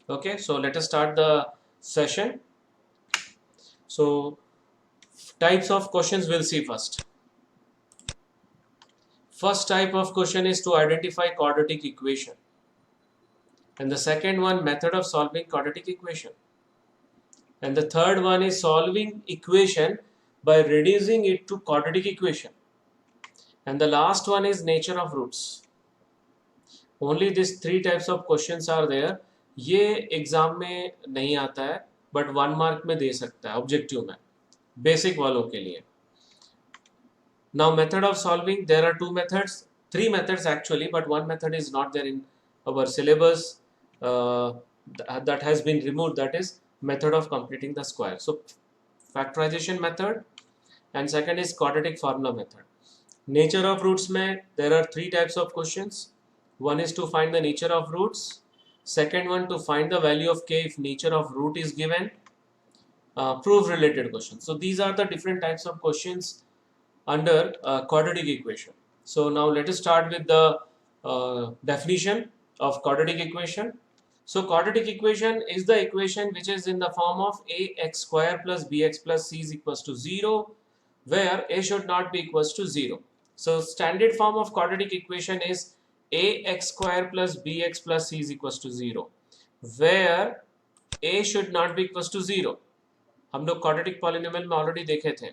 Okay, so let us start the session. So types of questions we'll see first. First type of question is to identify quadratic equation, and the second one, method of solving quadratic equation, and the third one is solving equation by reducing it to quadratic equation, and the last one is nature of roots. Only these three types of questions are there. ये exam में नहीं आता है, but 1 mark में दे सकता है objective में, basic वालों के लिए. Now method of solving, there are two methods, three methods actually, but one method is not there in our syllabus, that has been removed, that is method of completing the square. So factorization method, and second is quadratic formula method. Nature of roots mein there are three types of questions. One is to find the nature of roots, second one to find the value of k if nature of root is given, proof related questions. So these are the different types of questions under quadratic equation. So now let us start with the definition of quadratic equation. So quadratic equation is the equation which is in the form of ax square plus bx plus c is equals to 0, where a should not be equals to 0. So standard form of quadratic equation is ax square plus bx plus c is equals to 0, where a should not be equals to 0. हम लोग quadratic polynomial में already देखे थे.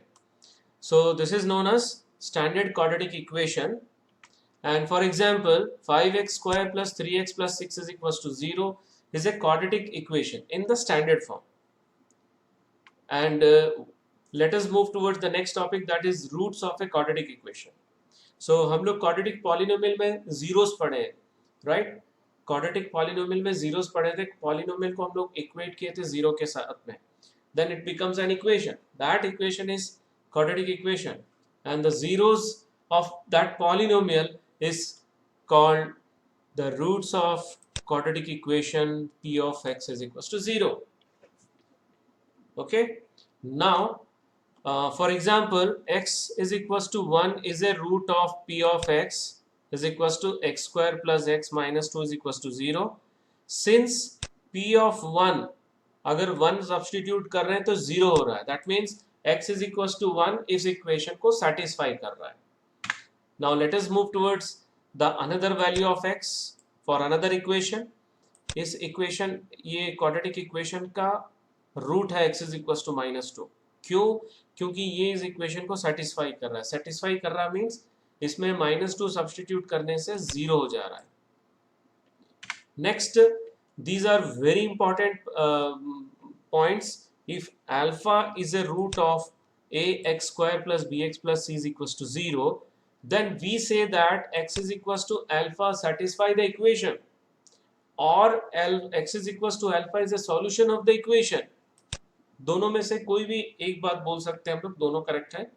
So this is known as standard quadratic equation. And for example, 5x square plus 3x plus 6 is equals to 0 is a quadratic equation in the standard form. And let us move towards the next topic, that is roots of a quadratic equation. So हम लोग quadratic polynomial में zeros पढ़े हैं, right? Quadratic polynomial में zeros पढ़े थे. Polynomial को हम लोग equate किए थे zero के साथ में. Then it becomes an equation. That equation is quadratic equation, and the zeros of that polynomial is called the roots of quadratic equation p of x is equals to 0. Okay, now for example, x is equals to 1 is a root of p of x is equals to x square plus x minus 2 is equals to 0. Since p of 1 अगर 1 substitute कर रहे हैं तो 0 हो रहा है, that means x is equals to 1 इस equation को सेटिस्फाई कर रहा है. Now let us move towards the another value of x for another equation. इस इक्वेशन, ये क्वाड्रेटिक इक्वेशन का रूट है x is equals to -2. क्यों? क्योंकि ये इस इक्वेशन को सेटिस्फाई कर रहा है. सेटिस्फाई कर रहा मीन्स इसमें -2 सब्सटीट्यूट करने से 0 हो जा रहा है. Next, these are very important points. If alpha is a root of ax square plus bx plus c is equals to 0, then we say that x is equals to alpha satisfy the equation, or x is equals to alpha is a solution of the equation. दोनों में से कोई भी एक बात बोल सकते हैं हम लोग, दोनों करेक्ट है.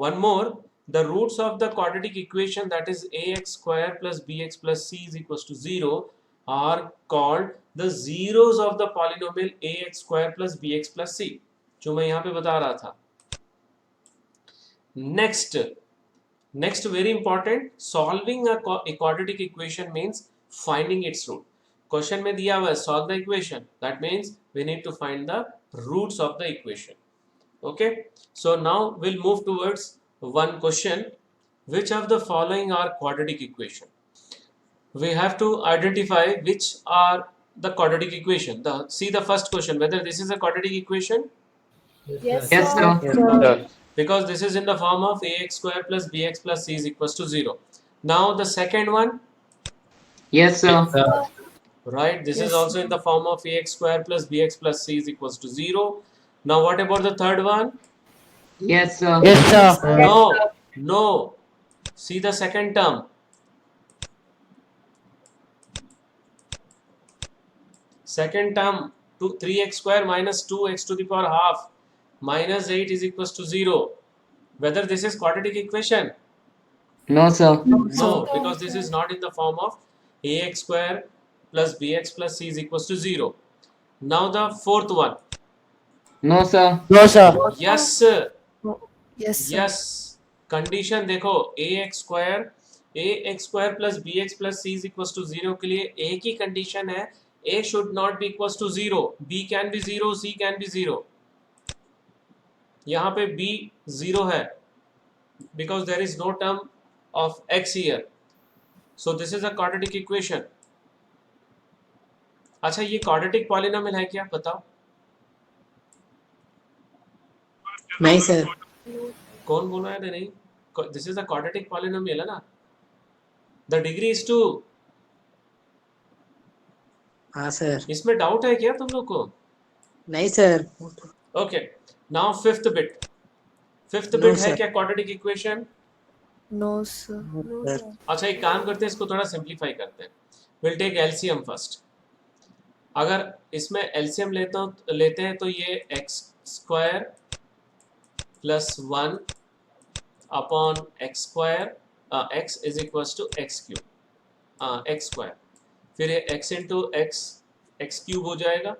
One more, the roots of the quadratic equation, that is ax square plus bx plus c is equals to 0, are called the zeros of the polynomial ax square plus bx plus c, जो मैं यहाँ पे बता रहा था. Next very important, solving a quadratic equation means finding its root. Question में दिया हुआ है solve the equation, that means we need to find the roots of the equation. Okay, so now we'll move towards one question. Which of the following are quadratic equation? We have to identify which are the quadratic equation. See the first question, whether this is a quadratic equation. Yes, Yes, sir. sir. Because this is in the form of ax square plus bx plus c is equals to 0. Now the second one, Yes, sir. right, this is also in the form of ax square plus bx plus c is equals to 0. Now what about the third one? Yes, sir. Yes, sir. No. See the second term. Second term, 3x square minus 2x to the power half minus 8 is equals to 0. Whether this is quadratic equation? No, sir. No, because this is not in the form of ax square plus bx plus c is equals to 0. Now the fourth one. No, sir. No, sir. Yes. Yes, sir. Yes. Condition देखो, ax square plus bx plus c is equals to 0 के लिए एक ही condition है, A should not be equals to 0, B can be 0, C can be 0. यहाँ पे B 0 है because there is no term of x here. So this is a quadratic equation. अच्छा, ये quadratic polynomial है क्या, बताओ? नहीं सर. कौन बोल रहा है? नहीं, this is a quadratic polynomial है ना. The degree is 2. हाँ सर. इसमें डाउट है क्या तुम लोग को? नहीं sir. Okay, now fifth bit. Fifth No, bit है sir. क्या quadratic equation? No, sir. No, sir. sir. अच्छा, एक काम करते हैं, इसको थोड़ा सिंप्लीफाई करते हैं. We'll take LCM first. अगर इसमें LCM लेते हैं तो ये x square plus 1 upon x square, x is equals to x cube, x square, फिर ये x इंटू x क्यूब हो जाएगा.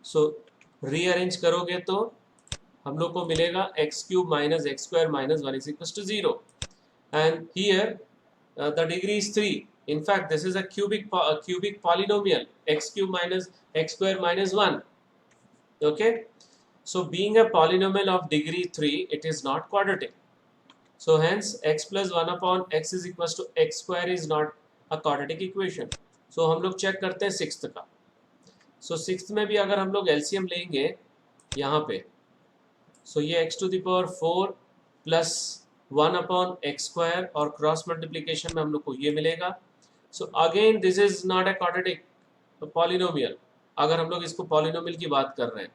सो रीअरेंज करोगे तो हम लोग को मिलेगा x cube minus x square minus 1 is equals to 0. And here the degree is 3. In fact, this is a cubic polynomial, x cube minus x square minus 1. Okay, so being a polynomial of degree 3, it is not quadratic. So hence x plus 1 upon x is equals to x square is not a quadratic equation. So हम लोग check करते हैं sixth का. So sixth में भी अगर हम लोग LCM लेंगे यहाँ पे, so ये x to the power 4 plus 1 upon x square और क्रॉस मल्टीप्लीकेशन में हम लोग को ये मिलेगा. So again this is not a quadratic polynomial. अगर हम लोग इसको पॉलिनोमियल की बात कर रहे हैं,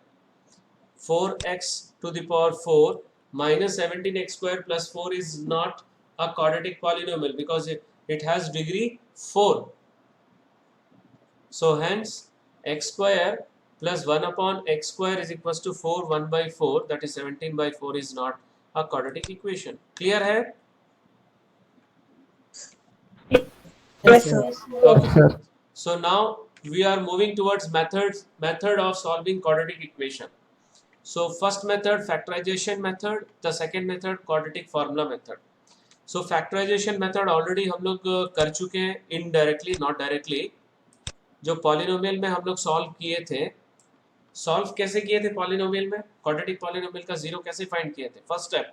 4x to the power 4 minus 17x square plus 4 is not a quadratic polynomial because it has degree 4. So hence x square plus 1 upon x square is equals to 4 1 by 4, that is 17 by 4 is not a quadratic equation. Clear है? Yes, sir. Okay. So now we are moving towards method of solving quadratic equation. So first method factorization method, the second method quadratic formula method. So factorization method already हम लोग कर चुके हैं indirectly, not directly. जो polynomial में हम लोग solve किए थे, सॉल्व कैसे किए थे पॉलिनोमियल में? क्वाड्रेटिक पॉलिनोमियल का जीरो कैसे फाइंड किए थे? First step,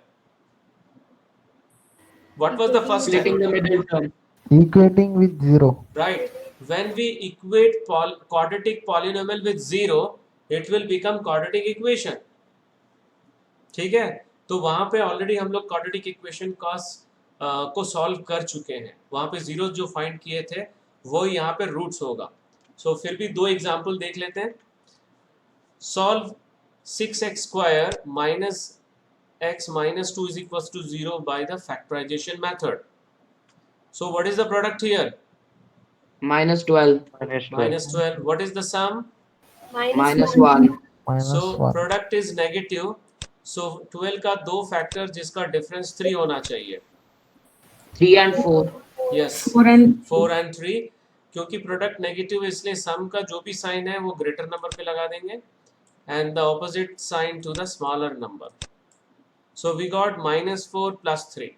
what was the first Splitting the step? middle term. Equating with 0. Right, when we equate quadratic polynomial with zero, it will become quadratic equation. ठीक है, तो वहां पे ऑलरेडी हम लोग क्वाड्रेटिक इक्वेशन को सॉल्व कर चुके हैं. वहां पे जीरो जो फाइंड किए थे वो यहाँ पे रूट्स होगा. सो फिर भी दो एग्जांपल देख लेते हैं. Solve 6x square minus x minus 2 is equals to 0 by the factorization method. So what is the product here? Minus 12. Minus 12. What is the sum? Minus 1. Minus So 1. product is negative. So 12 का दो factor जिसका difference 3 होना चाहिए. 3 and 4. Yes, 4 and 3. क्योंकि product negative इसलिए सम का जो भी साइन है वो ग्रेटर नंबर पे लगा देंगे and the opposite sign to the smaller number. So we got minus 4 plus 3.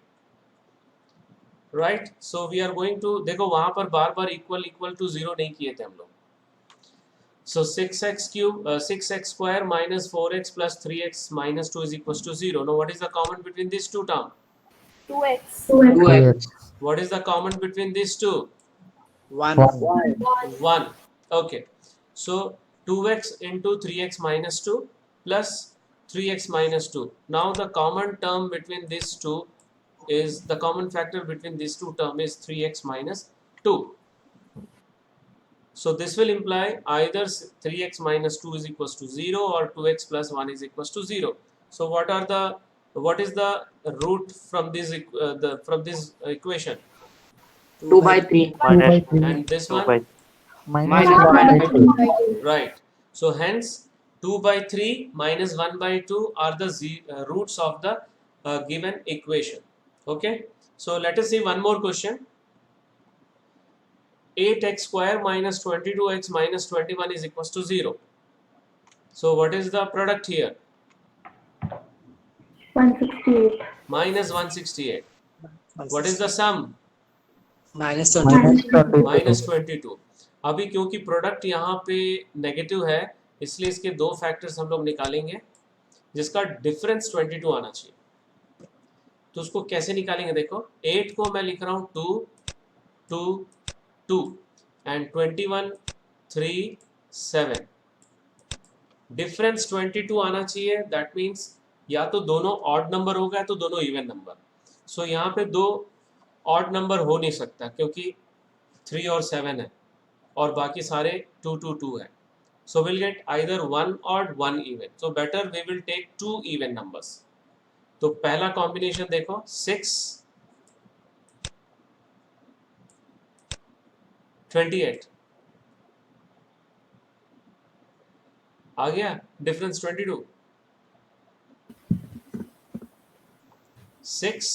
Right? So we are going to, देखो वहां पर बार बार equal to 0 नहीं किए थे हम लोग. So 6x cube, 6x square minus 4x plus 3x minus 2 is equals to 0. Now what is the common between these two terms? 2x. 2x. What is the common between these two? 1. 1. Okay. So 2x into 3x minus 2 plus 3x minus 2. Now the common term between these two is, the common factor between these two terms is 3x minus 2. So this will imply either 3x minus 2 is equals to 0 or 2x plus 1 is equals to 0. So what is the root from this equation? 2 by 3. 2 by 3. And this one? Minus Minus 1 by 2. Right. So hence 2 by 3 minus 1 by 2 are the roots of the given equation. Okay. So let us see one more question. 8x square minus 22x minus 21 is equals to 0. So what is the product here? 168. Minus 168. What is the sum? Minus 20. Minus 22. Minus 22. अभी क्योंकि product यहाँ पे negative है, इसलिए इसके दो factors हम लोग निकालेंगे, जिसका डिफरेंस 22 आना चाहिए। तो उसको कैसे निकालेंगे? देखो 8 को मैं लिख रहा हूँ 2 2 2 एंड 21 3 7। डिफरेंस 22 आना चाहिए। दैट मीन्स या तो दोनों ऑड नंबर होगा तो दोनों इवन नंबर। सो यहाँ पे दो ऑड नंबर हो नहीं सकता क्योंकि 3 और 7 है और बाकी सारे 2 2 2 है। So we'll get either one odd, one even. So better we will take two even numbers. तो पहला कॉम्बिनेशन देखो 6 28 आ गया, difference 22। 6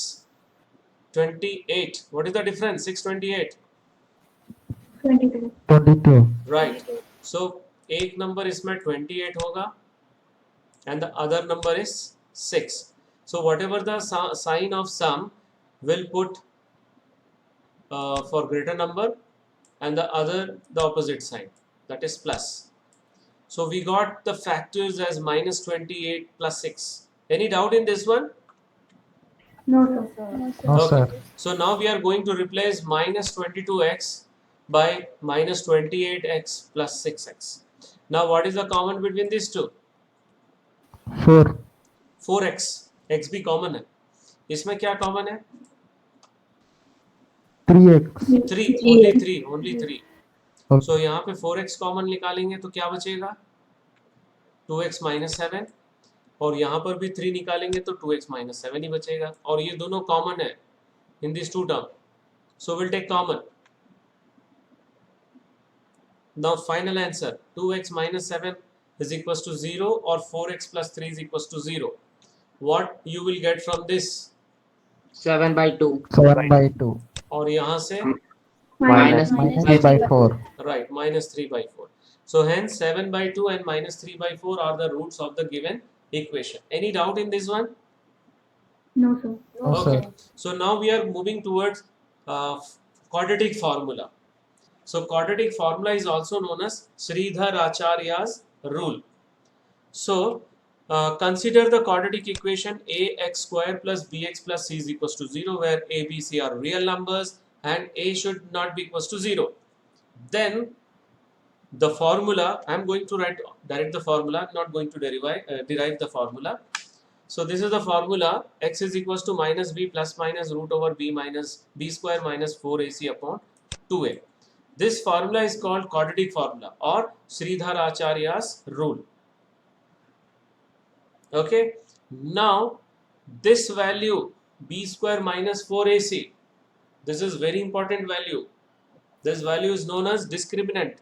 28, what is the difference? 6 28, 22. 22. right? So एक नंबर इसमें 28 होगा and the other number is 6. So whatever the sign of sum will put for greater number and the other the opposite sign, that is plus. So we got the factors as minus 28 plus 6. Any doubt in this one? No, sir. No, sir. So now we are going to replace minus 22x by minus 28x plus 6x. Now what is the common between these two? 4. 4x, x भी common है। इसमें क्या common है? 3x. 3, only 3, only 3. Okay. So यहाँ पे 4x common निकालेंगे तो क्या बचेगा? 2x minus 7, और यहाँ पर भी 3 निकालेंगे तो 2x minus 7 ही बचेगा, और ये दोनों कॉमन है in these two terms. So we'll take common. Now final answer, 2x minus 7 is equals to 0 or 4x plus 3 is equals to 0. What you will get from this? 7 by 2. 7 by 2. और यहाँ से Minus Minus 3 by 4. right, minus 3 by 4. So hence 7 by 2 and minus 3 by 4 are the roots of the given equation. Any doubt in this one? No, sir. No, Okay. sir. So now we are moving towards quadratic formula. So quadratic formula is also known as Sridhar Acharya's rule. So consider the quadratic equation ax square plus bx plus c is equals to 0, where a, b, c are real numbers and a should not be equals to 0. Then the formula, I am going to direct the formula, not going to derive the formula. So this is the formula, x is equals to minus b plus minus root over b minus b square minus 4ac upon 2a. This formula is called quadratic formula or Sridhar Acharya's rule. Okay, now this value b square minus 4ac, this is very important value. This value is known as discriminant,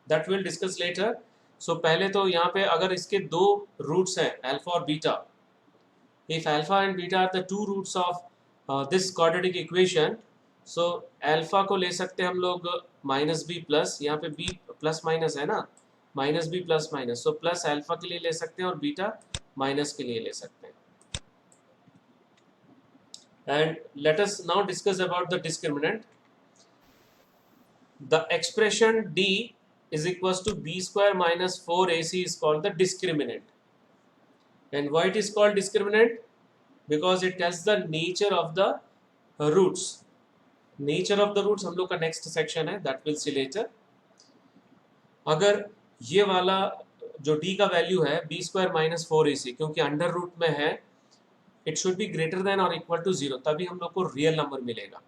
that we'll discuss later. So पहले तो यहाँ पे अगर इसके दो roots हैं alpha और beta, if alpha and beta are the two roots of this quadratic equation, so alpha को ले सकते हैं हम लोग minus b plus, यहाँ पे b plus minus है ना, minus b plus minus, so plus alpha के लिए ले सकते हैं और beta minus के लिए ले सकते हैं. And let us now discuss about the discriminant. The expression d is equals to b square minus 4ac is called the discriminant. And why it is called discriminant? Because it tells the nature of the roots. Nature of the roots हम लोग का next section है, that we'll see later. अगर ये वाला जो d का value है b square minus 4ac, क्योंकि अंडर रूट में है, it should be greater than or equal to 0, तभी हम लोग को रियल नंबर मिलेगा.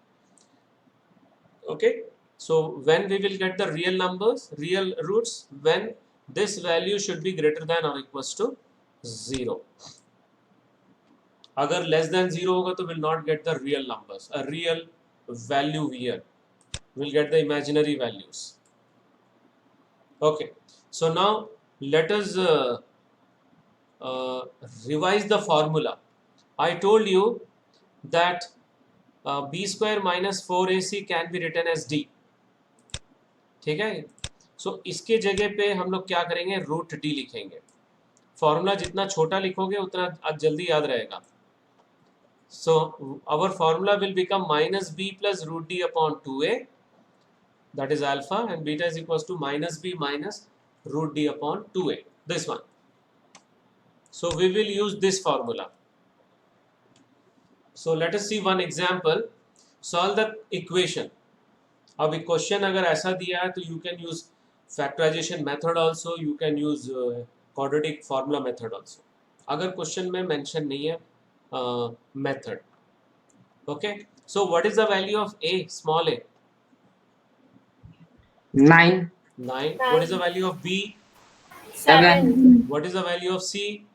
Okay, so when we will get the real numbers, real roots, when this value should be greater than or equals to 0. अगर less than 0 होगा तो will not get the real numbers, a real value here, will get the imaginary values. Okay, so now let us revise the formula. I told you that b square minus 4ac can be written as d. ठीक है, सो इसके जगह पे हम लोग क्या करेंगे, root d लिखेंगे. फॉर्मूला जितना छोटा लिखोगे उतना जल्दी याद रहेगा. So our formula will become minus b plus root d upon 2a that is alpha, and beta is equals to minus b minus root d upon 2a, this one. So we will use this formula. So let us see one example. Solve the equation. अब question अगर ऐसा दिया है तो you can use factorization method also, you can use quadratic formula method also. अगर question में mention नहीं है method. Okay. So what is the value of a, small a? 9. 9. What is the value of b? 7. What is the value of c?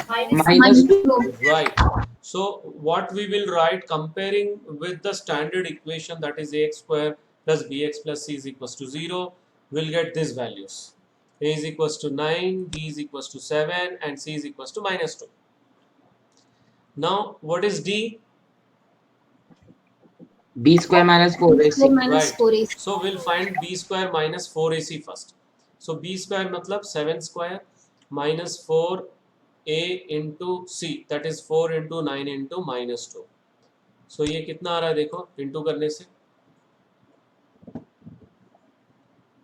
Minus 2. Right. So what we will write, comparing with the standard equation, that is ax square plus bx plus c is equals to 0, we'll get these values. A is equals to 9, b is equals to 7, and c is equals to minus 2. Now what is d? B square minus 4ac. Right. So we'll find b square minus 4ac first. So b square matlab 7 square minus 4a into c, that is 4 into 9 into minus 2. So ये कितना आ रहा है देखो, into करने से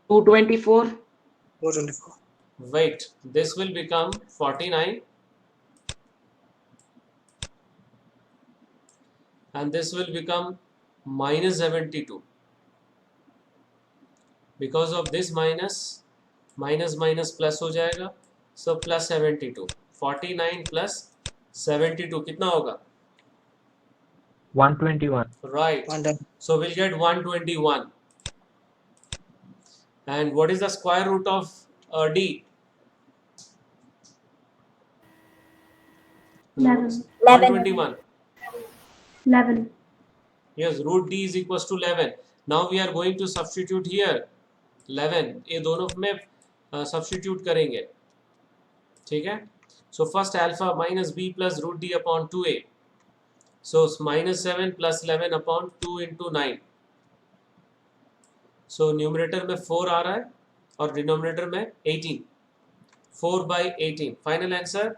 224. 424. wait, this will become 49 and this will become minus 72. Because of this minus plus हो जाएगा, so plus 72. 49 plus 72 कितना होगा? 121. Right. 120. So we'll get 121. And what is the square root of d? 11. 121. 11. Yes, root d is equals to 11. Now we are going to substitute here 11. ये दोनों में substitute करेंगे, ठीक है? So first alpha minus b plus root d upon 2a. So minus 7 plus 11 upon 2 into 9. So numerator में 4 आ रहा है और denominator में 18. 4 by 18. Final answer?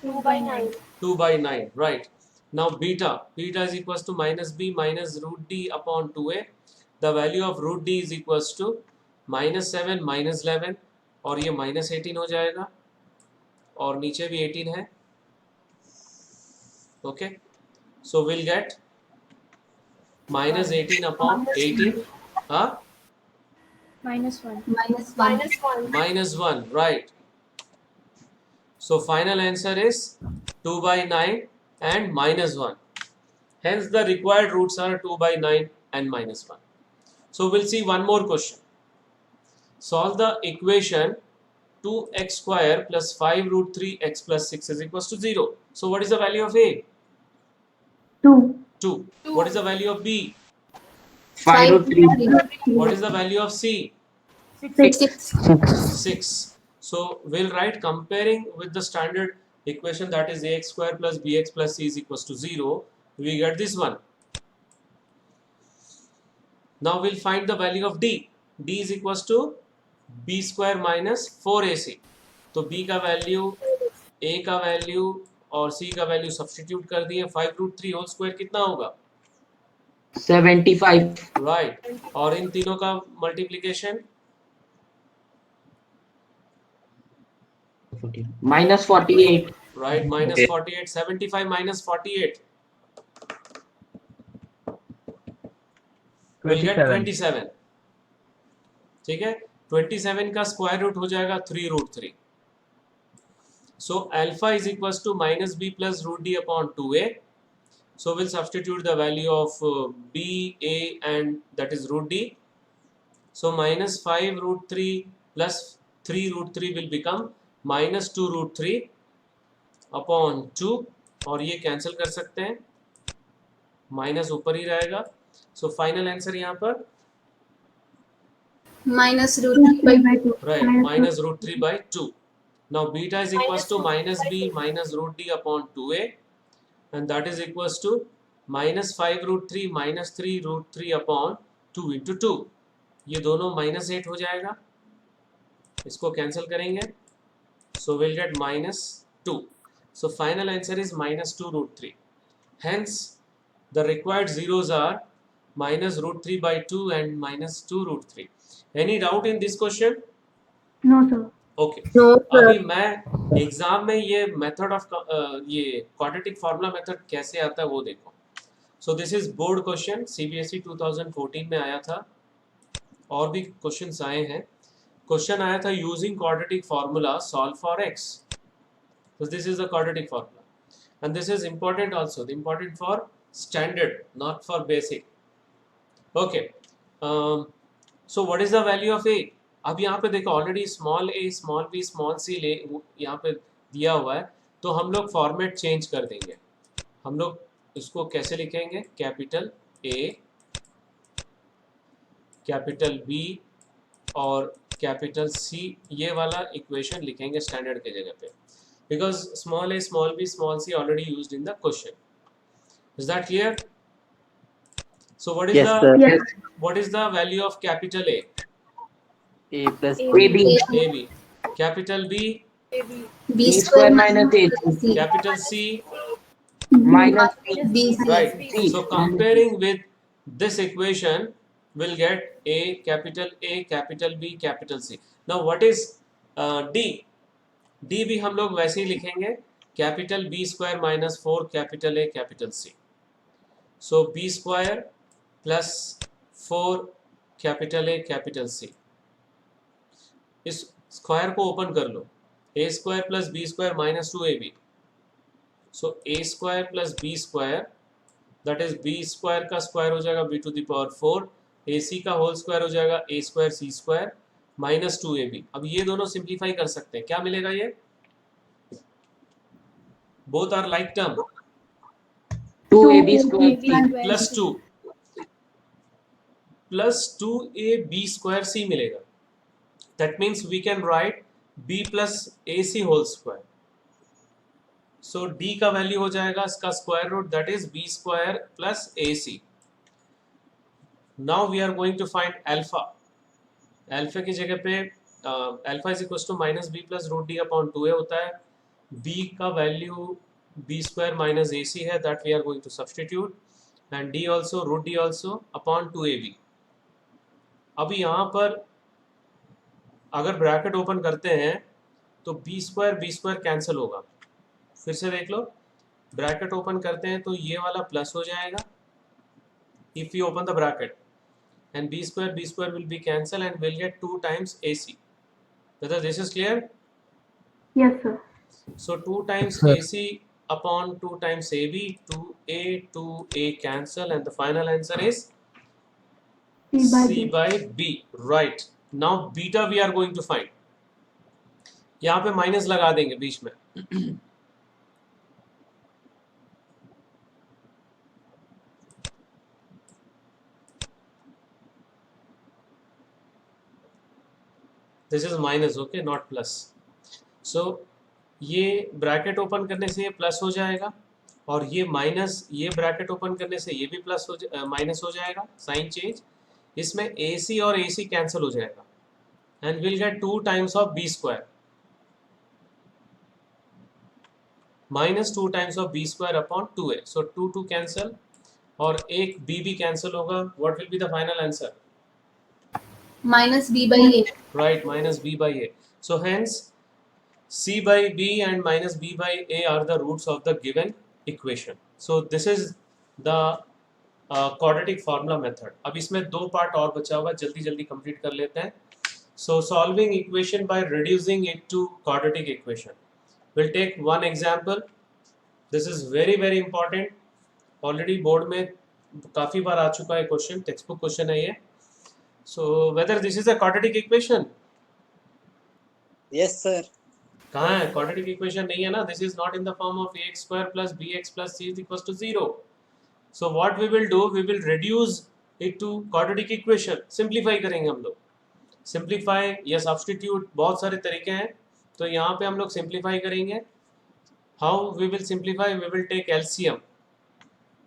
2 by 9. 2 by 9. Right. Now beta is equals to minus b minus root d upon 2a. The value of root d is equals to minus 7 minus 11 और ये minus 18 हो जाएगा और नीचे भी 18 है. Okay. So we'll get minus 18 upon 18. Huh? Minus 1. Minus 1. Right. So final answer is 2 by 9 and minus 1. Hence the required roots are 2 by 9 and minus 1. So we'll see one more question. Solve the equation 2x square plus 5 root 3x plus 6 is equals to 0. So what is the value of a? 2. 2. What is the value of b? 5 root 3. What is the value of c? 6. 6. So we'll write comparing with the standard equation, that is ax square plus bx plus c is equals to 0. We get this one. Now we'll find the value of d. d is equals to b square minus 4ac. तो b का value, a का value और c का value substitute कर दिए. 5 root 3 whole square कितना होगा? 75. Right. और इन तीनों का multiplication minus 48. Right, minus Okay. 48. 75 minus 48 we'll get 27. ठीक है, 27 का स्क्वायर रूट हो जाएगा 3 root 3. So alpha is equals to minus b plus root d upon 2a. So we'll substitute the value of b, a and that is root d. So minus 5 root 3 plus 3 root 3 will become minus 2 root 3 upon 2 और ये cancel कर सकते हैं, minus ऊपर ही रहेगा. So final answer यहाँ पर minus root 3 by 2. right, minus root 3 by 2. Now beta is equals to minus b minus root d upon 2a and that is equals to minus 5 root 3 minus 3 root 3 upon 2 into 2. ये दोनों minus 8 हो जाएगा, इसको cancel करेंगे. So we'll get minus 2. So final answer is minus 2 root 3. Hence the required zeros are minus root 3 by 2 and minus 2 root 3. Any doubt in this question? No, sir. Okay No, अभी sir. मैं exam में ये method of ये quadratic formula method कैसे आता है वो देखो. So this is board question, CBSE 2014 में आया था, और भी क्वेश्चंस आए हैं. क्वेश्चन आया था using quadratic formula solve for x. so this is the quadratic formula and this is important also, important for standard, not for basic. okay so what is the value of a? अब यहाँ पे देखो already small ए small B small C ले यहाँ पे दिया हुआ है, तो हम लोग फॉर्मेट चेंज कर देंगे. हम लोग इसको कैसे लिखेंगे? कैपिटल ए, कैपिटल बी और कैपिटल सी, ये वाला इक्वेशन लिखेंगे स्टैंडर्ड के जगह पे, because small a small b small c already used in the question. Is that clear? So what is Yes, the sir. Yes. what is the value of capital A? A plus AB. AB. Capital B, B square minus AC. capital C, Minus B. right? C. So comparing with this equation, we'll get A, capital B, capital C. Now what is D? D भी हम लोग वैसे ही लिखेंगे, capital B square minus 4 capital A capital C. So B square plus 4 capital A capital C. इस square को open कर लो, A square plus B square minus 2AB. So A square plus B square, that is B square का square हो जाएगा B to the power 4, AC का whole square हो जाएगा A square C square minus 2AB. अब ये दोनों simplify कर सकते हैं, क्या मिलेगा? ये both are like term, 2AB square. प्लस 2AB स्क्वायर C मिलेगा. That means we can write B plus AC whole square. So D का वैल्यू हो जाएगा इसका square root, that is B square plus AC. Now we are going to find alpha. Alpha की जगह पे alpha is equal to minus B plus root D upon 2a होता है. b का value b square minus AC है, that we are going to substitute, and d also root d also upon 2ab. अभी यहाँ पर अगर bracket open करते हैं तो b स्क्वायर कैंसिल होगा. फिर से देख लो, ब्रैकेट ओपन करते हैं तो ये वाला प्लस हो जाएगा if you open the bracket, and b square will be cancelled and we'll get 2 times AC. Whether this is clear? Yes, sir. So 2 times Sir. AC upon 2 times AB, 2A cancel, and the final answer is C by B. Right. Now beta we are going to find. यहाँ पे minus लगा देंगे बीच में. This is minus, okay, not plus. So ये bracket open करने से ये प्लस हो जाएगा, और ये माइनस, ये ब्रैकेट ओपन करने से ये भी प्लस हो माइनस हो जाएगा. साइन चेंज, इसमें AC और AC कैंसिल हो जाएगा, and will get 2 times of B square minus 2 times of B square upon 2A. So 2 cancel, और एक B भी कैंसिल होगा. What will be the final answer? Minus B by A. Right, minus B by A. So hence C by B and minus B by A are the roots of the given equation. So this is the quadratic formula method. अब इसमें 2 part और बचा हुआ है, जल्दी जल्दी complete कर लेते हैं. So solving equation by reducing it to quadratic equation. We'll take one example. This is very very important. Already board में काफ़ी बार आ चुका है क्वेश्चन, टेक्स्ट बुक क्वेश्चन है ये. So whether this is a quadratic equation? Yes, sir. कहाँ है? quadratic equation नहीं है ना. This is not in the form of ax square plus bx plus c is equals to 0. So what we will do, we will reduce it to quadratic equation. Simplify करेंगे हम लोग. Simplify या substitute, बहुत सारे तरीके हैं. तो यहाँ पे हम लोग simplify करेंगे. How we will simplify? We will take LCM.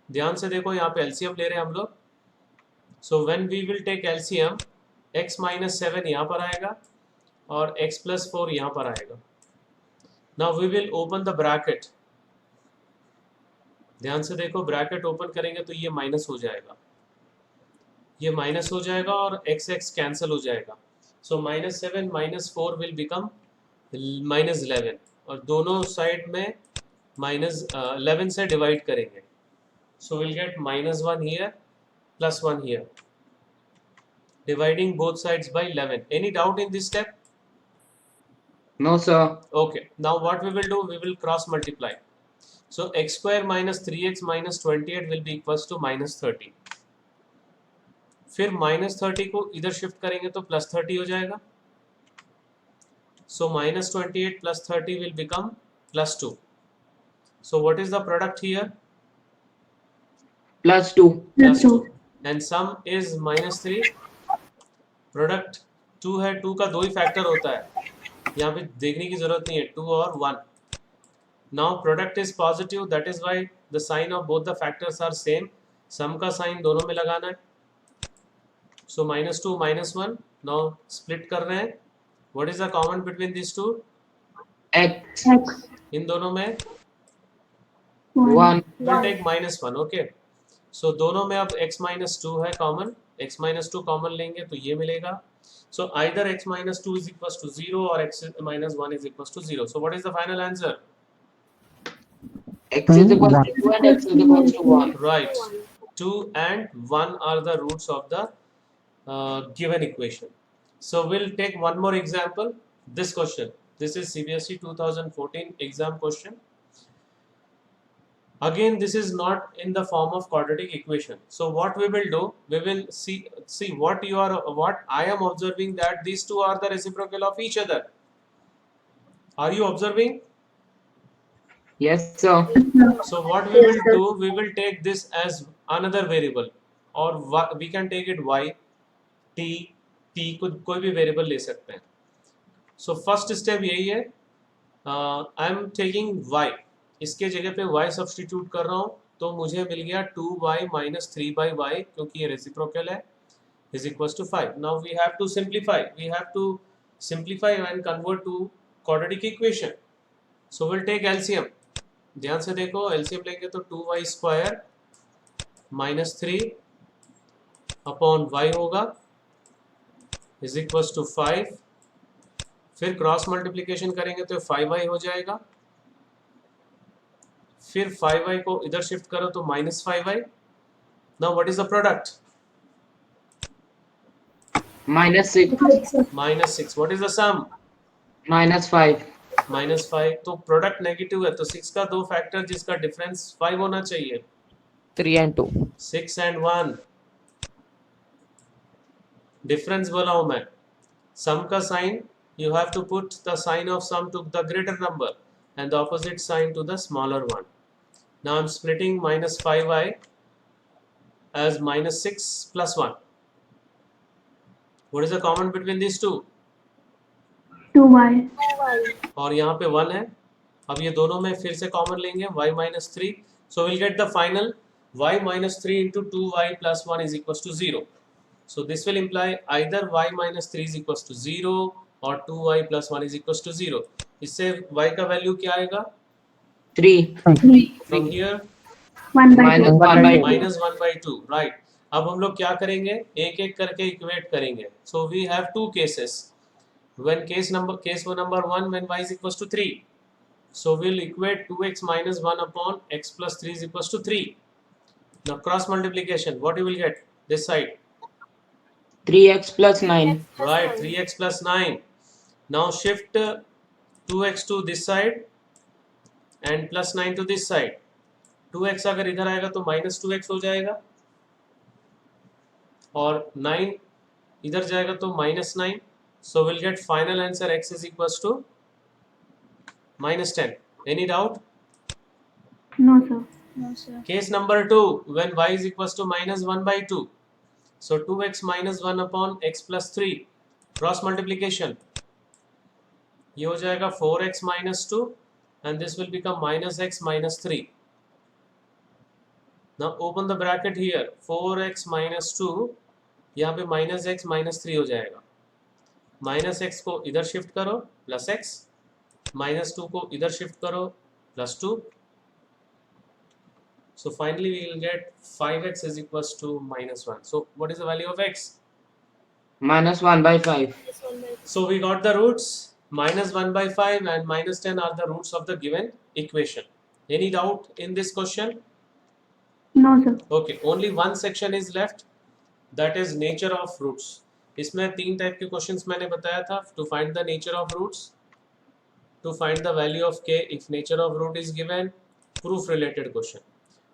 ध्यान से देखो, यहाँ पे LCM ले रहे हैं हम लोग. So when we will take LCM, x minus 7 यहाँ पर आएगा और x plus 4 यहाँ पर आएगा. Now we will open the bracket. ध्यान से देखो, ब्रैकेट ओपन करेंगे तो ये माइनस हो जाएगा. ये माइनस हो जाएगा और एक्स एक्स कैंसिल हो जाएगा. सो -7 -4 विल बिकम -11 और दोनों साइड में -11 से डिवाइड करेंगे. So will get -1 here +1 here, dividing both sides by 11. Any doubt in this step? No, sir. Okay, now what we will do, we will cross multiply. So x square minus 3x minus 28 will be equals to -30. फिर -30 को इधर shift करेंगे तो +30 हो जाएगा. So -28 plus 30 will become +2. So what is the product here? +2. +2. And sum is -3. Product 2 है. 2 का 2 ही factor होता है, यहाँ पे देखने की जरूरत नहीं है. 2 और 1. Now product is positive, that is why the sign of both the factors are same. Sum का साइन दोनों में लगाना है. सो -2 -1. नाउ स्प्लिट कर रहे हैं. What is the common between this two? X. इन दोनों में 1. Will take -1. ओके, सो दोनों में अब x -2 है कॉमन. x -2 कॉमन लेंगे तो ये मिलेगा. So either x -2 is equals to 0 or x -1 is equals to 0. So what is the final answer? X is equal to 2 and X is equal to 1. Right. 2 and 1 are the roots of the given equation. So we'll take one more example. This question. This is CBSE 2014 exam question. Again, this is not in the form of quadratic equation. So what we will do, we will see what I am observing, that these two are the reciprocal of each other. Are you observing? Yes, sir. So what we will do, we will take this as another variable, or we can take it y, t, कोई भी variable ले सकते हैं. So first step यही है. I am taking y. इसके जगह पे y सब्स्टिट्यूट कर रहा हूँ तो मुझे मिल गया 2y - 3/y, क्योंकि ये रेसिप्रोकल है, is equal to 5. Now we have to simplify and convert to quadratic equation. So will take LCM. ध्यान से देखो, एलसीएम लेंगे तो 2y² - 3 अपॉन y होगा इज इक्वल टू 5. फिर क्रॉस मल्टीप्लिकेशन करेंगे तो 5y हो जाएगा. फिर 5y को इधर शिफ्ट करो तो -5y. Now what is the product? -6. -6. What is the sum? -5. -5. तो प्रोडक्ट नेगेटिव है तो 6 का 2 फैक्टर जिसका डिफरेंस 5 होना चाहिए. 3 and 2. 6 and 1 डिफरेंस बोला हूं मैं. सम का sign, you have to put the sign of sum to the greater number and the opposite sign to the smaller one. Now I'm splitting -5y as -6 plus 1. What is the common between these two? 2y. और यहाँ पे 1 है. अब ये दोनों में फिर से कॉमन लेंगे y -3. So we'll get the final y -3 into 2y plus 1 is equals to 0. So this will imply either y -3 is equals to 0 और 2y plus 1 is equals to 0. इससे y का वैल्यू क्या आएगा? 3. From here 1/2. -1/2. राइट. अब हम लोग क्या करेंगे, एक एक करके इक्वेट करेंगे. So we have two cases. When case number 1, when y is equals to 3. So we'll equate 2x minus 1 upon x plus 3 is equals to 3. Now cross multiplication, what you will get this side? 3x plus 9. Right, 3x plus 9. Now shift 2x to this side and plus 9 to this side. 2x अगर इधर आएगा तो -2x हो जाएगा और 9 इधर जाएगा तो -9. So we'll get final answer x is equals to -10. Any doubt? No, sir. Case number 2, when y is equals to -1/2. So 2x minus 1 upon x plus 3. Cross multiplication. ये हो जाएगा 4x minus 2 and this will become -x minus 3. Now open the bracket here. 4x minus 2, यहाँ पे -x minus 3 हो जाएगा. -x को इधर shift करो प्लस x, -2 को इधर शिफ्ट करो plus 2. So finally we will get 5x is equals to -1. So what is the value of x? minus 1 by 5. So we got the roots. -1 by 5 and -10 are the roots of the given equation. Any doubt in this question? No, sir. Okay, only one section is left, that is nature of roots. इसमें 3 type के questions मैंने बताया था. To find the nature of roots, to find the value of k if nature of root is given, proof related question.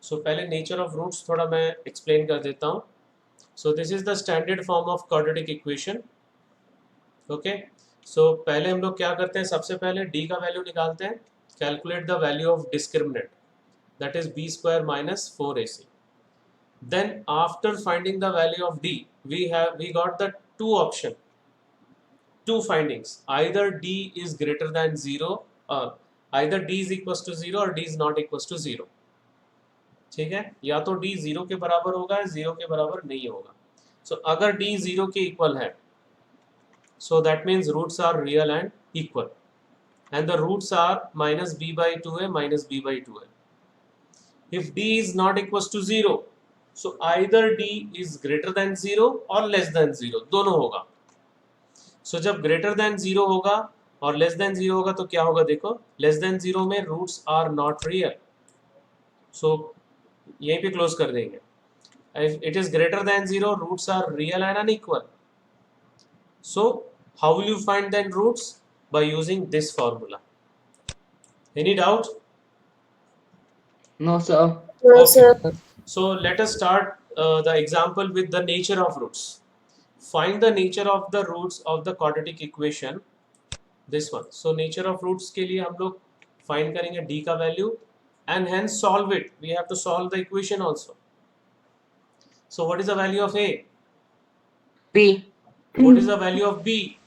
So पहले nature of roots थोड़ा मैं explain कर देता हूँ. So this is the standard form of quadratic equation. Okay. So पहले हम लोग क्या करते हैं, सबसे पहले d का वैल्यू निकालते हैं. Calculate the value of discriminant, that is b square minus 4ac. Then after finding the value of d, we got the two findings. Either d is greater than 0, either d is equals to 0 or d is not equals to 0. ठीक है, या तो d 0 के बराबर होगा या 0 के बराबर नहीं होगा. So अगर d 0 के इक्वल है, so that means roots are real and equal, and the roots are minus b by 2a minus b by 2a. If d is not equals to 0, so either d is greater than 0 or less than 0, दोनों होगा. So जब greater than 0 होगा और less than 0 होगा तो क्या होगा, देखो less than 0 में roots are not real. So यहीं पे क्लोज कर देंगे. If it is greater than 0, roots are real and unequal. So how will you find then roots? By using this formula. Any doubt? No, sir. Okay. So let us start the example with the nature of roots. Find the nature of the roots of the quadratic equation. This one. So nature of roots के लिए हम लोग find करेंगे d का value and hence solve it. We have to solve the equation also. So what is the value of a? 3 What is the value of b?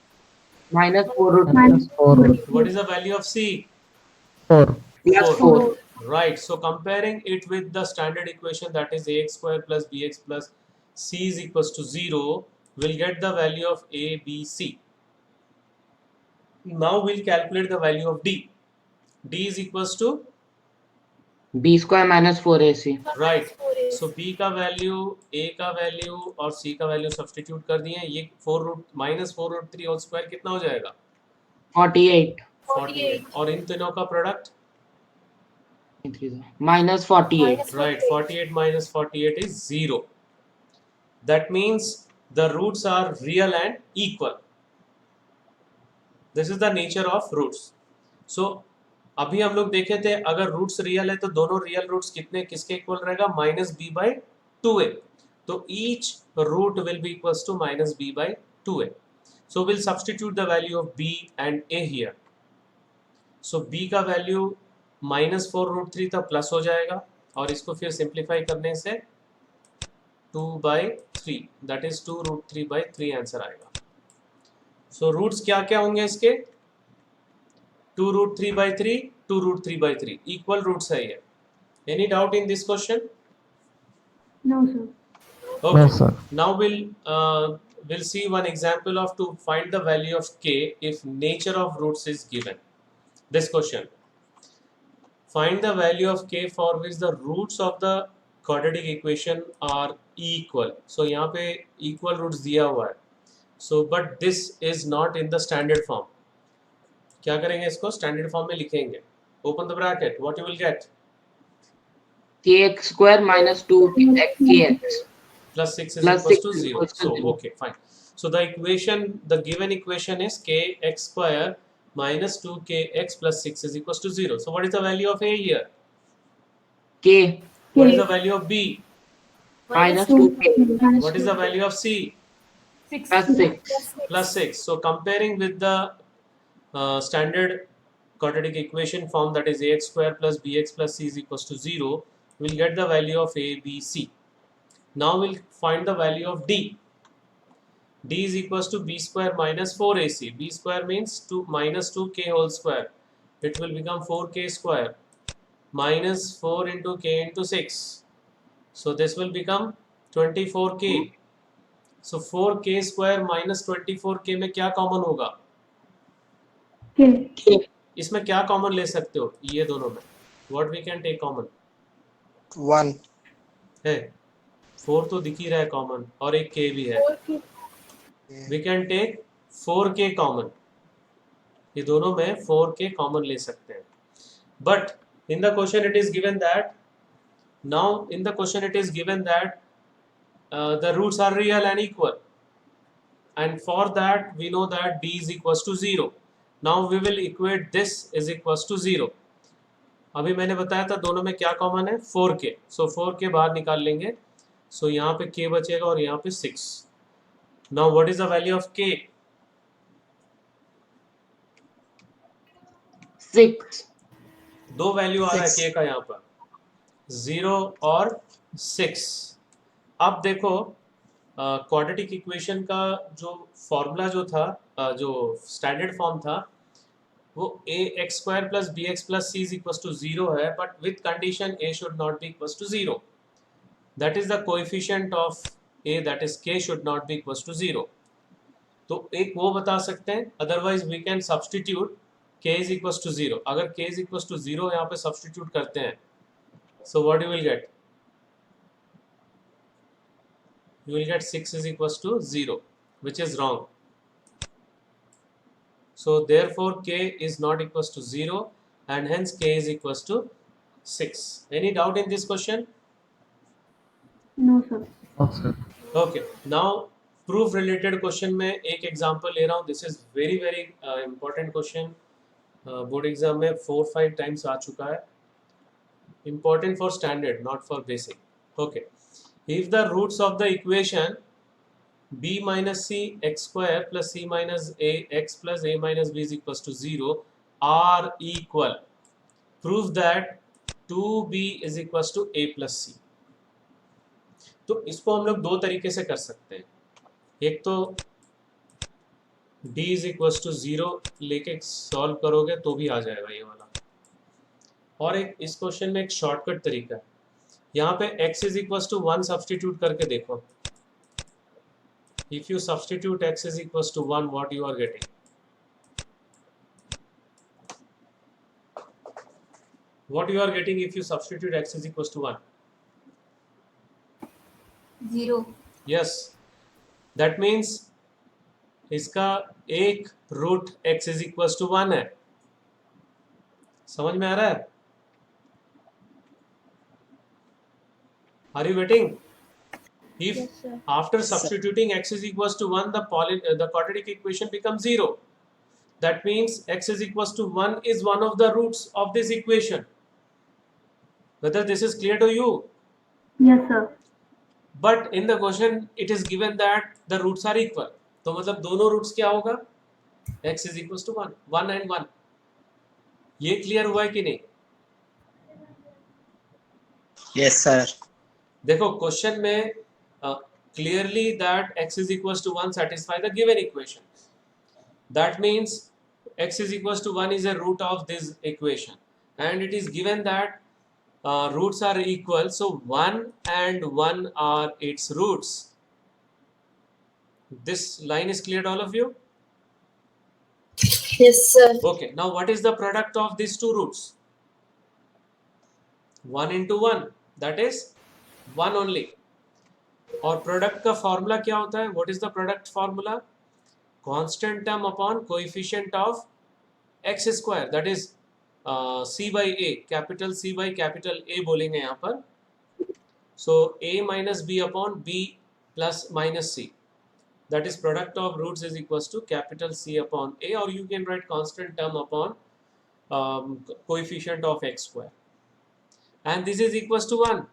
minus 4 root minus 4 root What is the value of c? 4. plus 4. 4. Right. So comparing it with the standard equation, that is ax square plus bx plus c is equals to 0, we'll get the value of a, b, c. Now we'll calculate the value of d. D is equals to, b square minus 4ac. right. So b का value, a का value और c का value substitute कर दिए. ये 4 root minus 4 root 3 whole square कितना हो जाएगा? 48. 48. और इन तीनों का product, minus 48. right. 48 minus 48 is 0. That means the roots are real and equal. This is the nature of roots. So अभी हम लोग देखे थे अगर रूट्स रियल है तो दोनों रियल रूट्स कितने किसके इक्वल रहेगा? Minus b by 2a. तो each root will be equals to minus b by 2a. So will substitute the value of b and a here. So b का value minus 4 root 3 तक plus हो जाएगा और इसको फिर simplify करने से 2 by 3, that is 2 root 3 by 3 answer आएगा. सो रूट्स क्या क्या होंगे इसके? 2 root 3 by 3, 2 root 3 by 3. Equal roots है ये. Any doubt in this question? No, sir. Okay. No, sir. Now we'll see one example of to find the value of k if nature of roots is given. This question. Find the value of k for which the roots of the quadratic equation are equal. So यहाँ पे equal roots दिया हुआ है. So but this is not in the standard form. क्या करेंगे, इसको standard form में लिखेंगे. Open the bracket, what you will get? kx square minus 2kx plus 6 is plus equals 6 to is 0. equals to So 0. okay, fine. So the equation, the given equation is kx square minus 2kx plus 6 is equals to 0. So what is the value of a here? k What is the value of b? minus 2k What is the value of c? plus 6. Plus 6. So comparing with the standard quadratic equation form, that is ax square plus bx plus c is equals to 0, we'll get the value of a, b, c. Now we'll find the value of d. D is equals to b square minus 4ac. B square means 2 minus 2k whole square. It will become 4k square minus 4 into k into 6. So this will become 24k. So 4k square minus 24k में क्या common होगा? K. इसमें क्या common ले सकते हो ये दोनों में? What we can take common? 1. है 4 तो दिख ही रहा है कॉमन और एक k भी है. We can take 4k common. ये दोनों में 4k कॉमन ले सकते हैं. But in the question it is given that the roots are real and equal, and for that we know that d is equals to 0. Now we will equate this is equals to 0. अभी मैंने बताया था दोनों में क्या common है 4k. सो 4k बाहर निकाल लेंगे. सो यहाँ पे k बचेगा और यहाँ पे 6. Now what is the value of k? 6. दो वैल्यू आ रहा है 6. k का यहाँ पर 0 और 6. अब देखो क्वाड्रेटिक इक्वेशन का जो फॉर्मूला जो था जो स्टैंडर्ड फॉर्म था वो ax square plus bx plus c is equals to 0 है, but with condition a should not be equals to 0. That is the coefficient of a, that is k should not be equals to 0. तो एक वो बता सकते हैं, otherwise we can substitute k is equals to 0. अगर k is equals to 0 यहाँ पे substitute करते हैं, so what you will get? You will get 6 is equals to 0, which is wrong. So therefore k is not equals to 0 and hence k is equals to 6. Any doubt in this question? No, sir. No, sir. Okay. Now proof related question में एक example ले रहा हूँ. This is very very important question. Board exam में 4-5 times आ चुका है. Important for standard, not for basic. Okay. If the roots of the equation b minus c x square plus c minus a x plus a minus b is equals to 0 are equal, prove that 2b is equals to a plus c. तो इसको हम लोग दो तरीके से कर सकते हैं. एक तो d is equals to 0 लेके सॉल्व करोगे तो भी आ जाएगा ये वाला, और एक इस क्वेश्चन में एक शॉर्टकट तरीका है. यहाँ पे x is equals to 1 substitute करके देखो. If you substitute x is equals to 1, what you are getting? What you are getting if you substitute x is equals to 1? 0. Yes. That means इसका एक root x is equals to 1 है. समझ में आ रहा है? Are you getting? If Yes, sir. after substituting x is equals to 1, the quadratic equation becomes 0. That means x is equals to 1 is one of the roots of this equation. Whether this is clear to you? Yes, sir. But in the question it is given that the roots are equal. तो मतलब दोनों roots क्या होगा? x is equals to 1. 1 and 1. ये clear हुआ है कि नहीं? Yes, sir. देखो क्वेश्चन में clearly that x is equals to 1 satisfy the given equation. That means x is equals to 1 is a root of this equation, and it is given that roots are equal, so 1 and 1 are its roots. This line is clear to all of you? Yes, sir. Okay, now what is the product of these two roots? 1 into 1, that is 1 only. और product का formula क्या होता है? What is the product formula? Constant term upon coefficient of x square, that is c by a, capital C by capital A बोलेंगे यहाँ पर. सो a minus b upon b plus minus c, that is product of roots is equals to capital C upon A, or you can write constant term upon coefficient of x square, and this is equals to 1.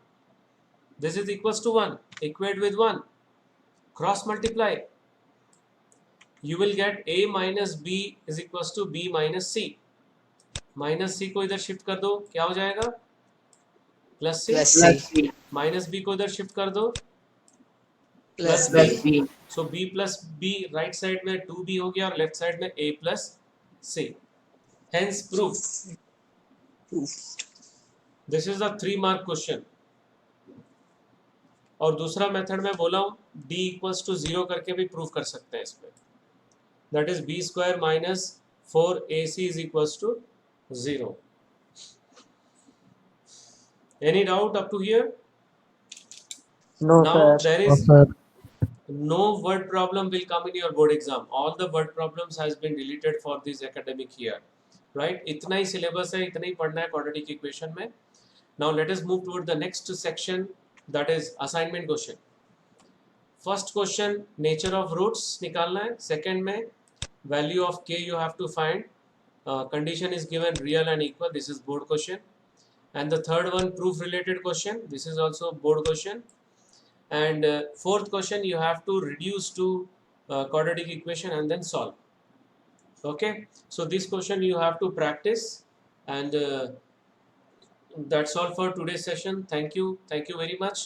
This is equals to 1. Equate with 1. Cross multiply. You will get a minus b is equals to b minus c. Minus c को इधर shift कर दो, क्या हो जाएगा? Plus c. Plus C. Minus b को इधर shift कर दो, Plus Plus B. B. सो b plus b right side में 2b हो गया और लेफ्ट साइड में a plus c. Hence proof. This is a 3 mark question. और दूसरा मेथड में बोला हूँ d इक्वल्स टू 0 करके भी प्रूव कर सकते हैं इस पे. That is b square minus 4ac is equals to 0. Any doubt up to here? No, Now sir. there No, is sir. no word problem will come in your board exam. All the word problems has been deleted for this academic year, right? इतना ही syllabus है, इतना ही पढ़ना है quadratic equation में. Now let us move toward the next section, that is assignment question. First question, nature of roots निकालना है. Second में value of k you have to find. Condition is given real and equal. This is board question. And the third one, proof related question. This is also board question. And fourth question, you have to reduce to quadratic equation and then solve. Okay, so this question you have to practice, and that's all for today's session. Thank you very much.